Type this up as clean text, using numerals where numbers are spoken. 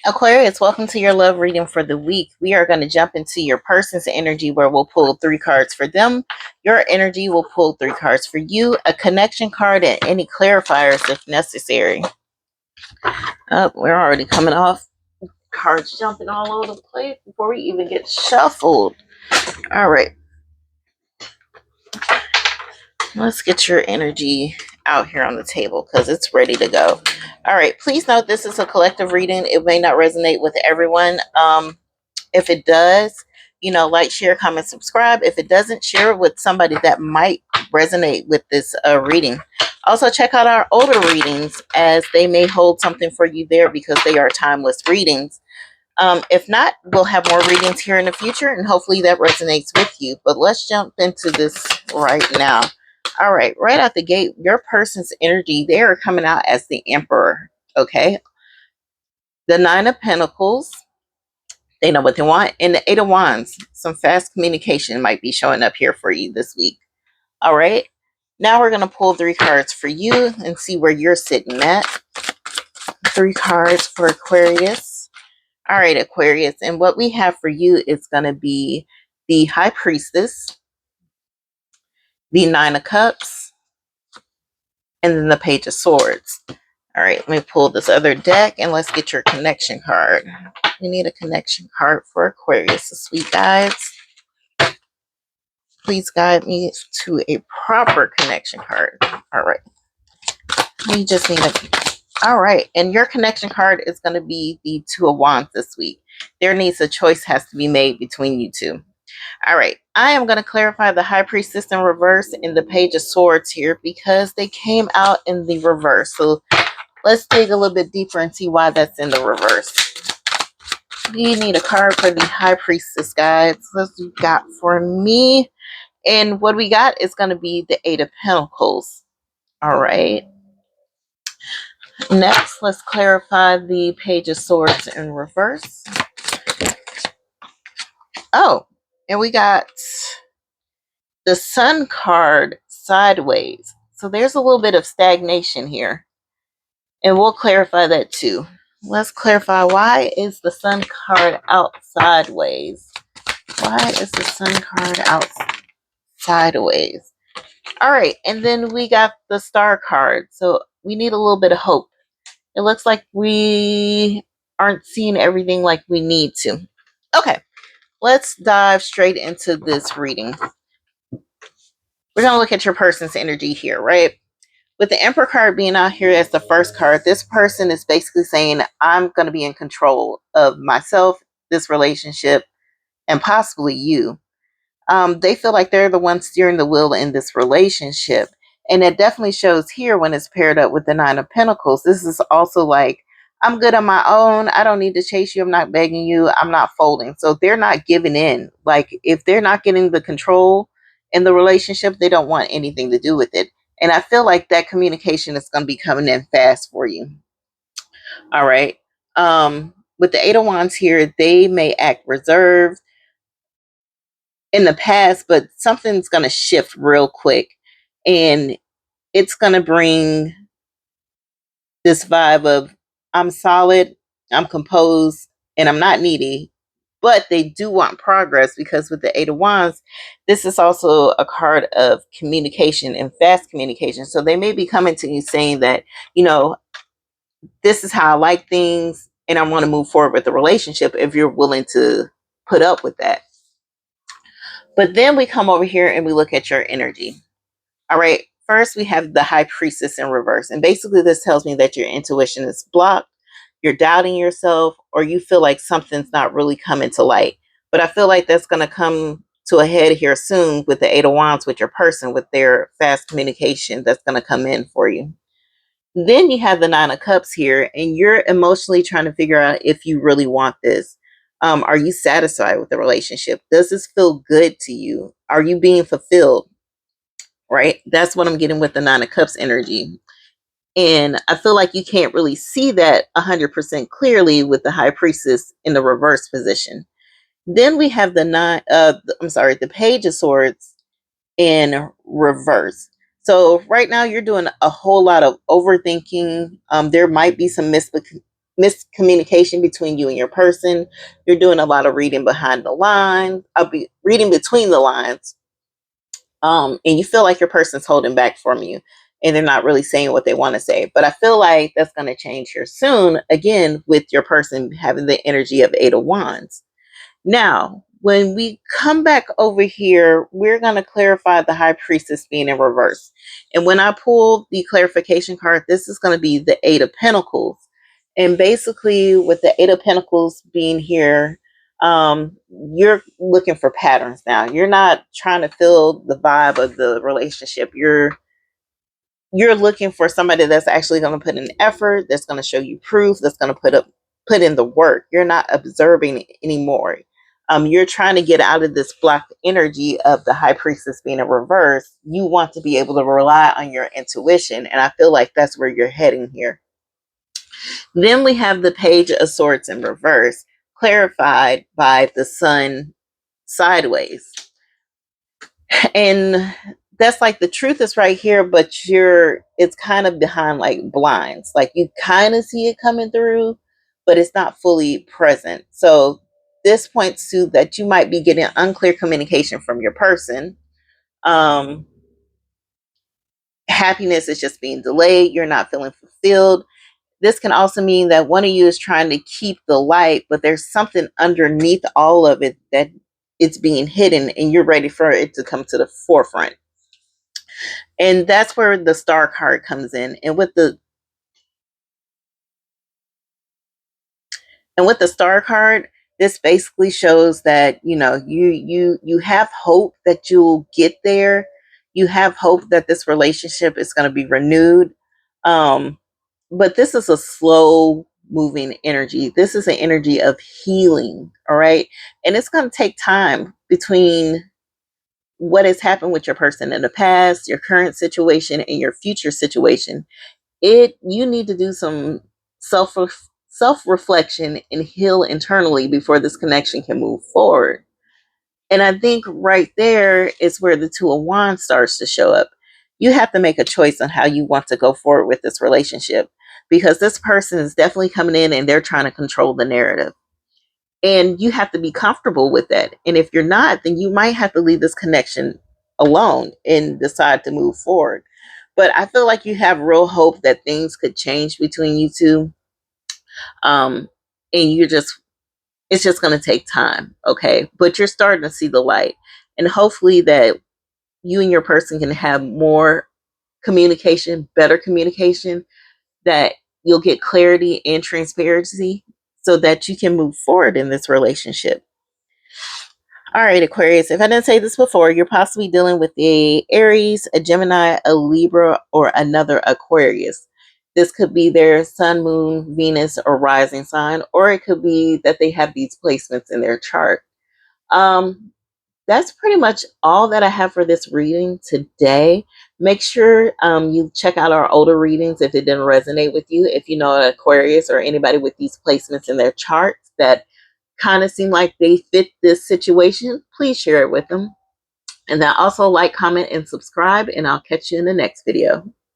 Aquarius, welcome to your love reading for the week. We are going to jump into your person's energy where we'll pull 3 cards for them. Your energy will pull 3 cards for you, a connection card, and any clarifiers if necessary. Oh, we're already coming off. Cards jumping all over the place before we even get shuffled. All right. Let's get your energy out here on the table because it's ready to go. All right. Please note this is a collective reading. It may not resonate with everyone. If it does, like, share, comment, subscribe. If it doesn't, share it with somebody that might resonate with this reading. Also, check out our older readings as they may hold something for you there because they are timeless readings. If not, we'll have more readings here in the future and hopefully that resonates with you. But let's jump into this right now. All right, right out the gate, your person's energy, they are coming out as the Emperor, okay? The Nine of Pentacles, they know what they want. And the Eight of Wands, some fast communication might be showing up here for you this week. All right. Now we're going to pull 3 cards for you and see where you're sitting at. 3 cards for Aquarius. All right, Aquarius. And what we have for you is going to be the High Priestess, the Nine of Cups, and then the Page of Swords. All right, let me pull this other deck and let's get your connection card. We need a connection card for Aquarius this week, guys. Please guide me to a proper connection card. All right. We just need a... All right. And your connection card is going to be the Two of Wands this week. There needs a choice has to be made between you two. All right. I am going to clarify the High Priestess in reverse and the Page of Swords here because they came out in the reverse. So let's dig a little bit deeper and see why that's in the reverse. We need a card for the High Priestess, guys. What you got for me? And what we got is going to be the Eight of Pentacles. All right. Next, let's clarify the Page of Swords in reverse. Oh, and we got the Sun card sideways. So there's a little bit of stagnation here. And we'll clarify that too. Let's clarify, why is the Sun card out sideways? Why is the Sun card out sideways? All right, and then we got the Star card. So we need a little bit of hope. It looks like we aren't seeing everything like we need to. Okay, let's dive straight into this reading. We're going to look at your person's energy here, right? With the Emperor card being out here as the first card, this person is basically saying, I'm going to be in control of myself, this relationship, and possibly you. They feel like they're the one steering the wheel in this relationship. And it definitely shows here when it's paired up with the Nine of Pentacles. This is also like, I'm good on my own. I don't need to chase you. I'm not begging you. I'm not folding. So they're not giving in. Like, if they're not getting the control in the relationship, they don't want anything to do with it. And I feel like that communication is going to be coming in fast for you. All right. With the Eight of Wands here, they may act reserved in the past, but something's going to shift real quick. And it's going to bring this vibe of, I'm solid, I'm composed, and I'm not needy. But they do want progress because with the Eight of Wands, this is also a card of communication and fast communication. So they may be coming to you saying that, this is how I like things and I want to move forward with the relationship if you're willing to put up with that. But then we come over here and we look at your energy. All right. First, we have the High Priestess in reverse. And basically this tells me that your intuition is blocked, you're doubting yourself, or you feel like something's not really coming to light. But I feel like that's going to come to a head here soon with the Eight of Wands with your person, with their fast communication that's going to come in for you. Then you have the Nine of Cups here, and you're emotionally trying to figure out if you really want this. Are you satisfied with the relationship? Does this feel good to you? Are you being fulfilled? Right? That's what I'm getting with the Nine of Cups energy. And I feel like you can't really see that 100% clearly with the High Priestess in the reverse position. Then we have the Page of Swords in reverse. So right now you're doing a whole lot of overthinking. There might be some miscommunication between you and your person. You're doing a lot of reading behind the lines. I'll be reading between the lines. And you feel like your person's holding back from you and they're not really saying what they want to say. But I feel like that's going to change here soon, again, with your person having the energy of Eight of Wands. Now, when we come back over here, we're going to clarify the High Priestess being in reverse. And when I pull the clarification card, this is going to be the Eight of Pentacles. And basically, with the Eight of Pentacles being here, you're looking for patterns now. You're not trying to feel the vibe of the relationship. You're looking for somebody that's actually going to put in effort, that's going to show you proof, that's going to put in the work. You're not observing anymore. You're trying to get out of this blocked energy of the High Priestess being in reverse. You want to be able to rely on your intuition, and I feel like that's where you're heading here. Then we have the Page of Swords in reverse, clarified by the Sun sideways. And that's like the truth is right here, but it's kind of behind like blinds. Like you kind of see it coming through, but it's not fully present. So this points to that you might be getting unclear communication from your person. Happiness is just being delayed. You're not feeling fulfilled. This can also mean that one of you is trying to keep the light, but there's something underneath all of it that it's being hidden and you're ready for it to come to the forefront. And that's where the Star card comes in. And with the Star card, this basically shows that, you know, you have hope that you'll get there. You have hope that this relationship is going to be renewed. But this is a slow moving energy. This is an energy of healing. All right. And it's going to take time between what has happened with your person in the past, your current situation, and your future situation. You need to do some self reflection and heal internally before this connection can move forward. And I think right there is where the Two of Wands starts to show up. You have to make a choice on how you want to go forward with this relationship, because this person is definitely coming in and they're trying to control the narrative. And you have to be comfortable with that. And if you're not, then you might have to leave this connection alone and decide to move forward. But I feel like you have real hope that things could change between you two. And it's just going to take time. Okay. But you're starting to see the light. And hopefully that you and your person can have more communication, better communication, that you'll get clarity and transparency so that you can move forward in this relationship. All right, Aquarius, if I didn't say this before, you're possibly dealing with a Aries, a Gemini, a Libra, or another Aquarius. This could be their sun, moon, Venus, or rising sign, or it could be that they have these placements in their chart. That's pretty much all that I have for this reading today. Make sure you check out our older readings if it didn't resonate with you. If you know an Aquarius or anybody with these placements in their charts that kind of seem like they fit this situation, please share it with them. And then also like, comment, and subscribe, and I'll catch you in the next video.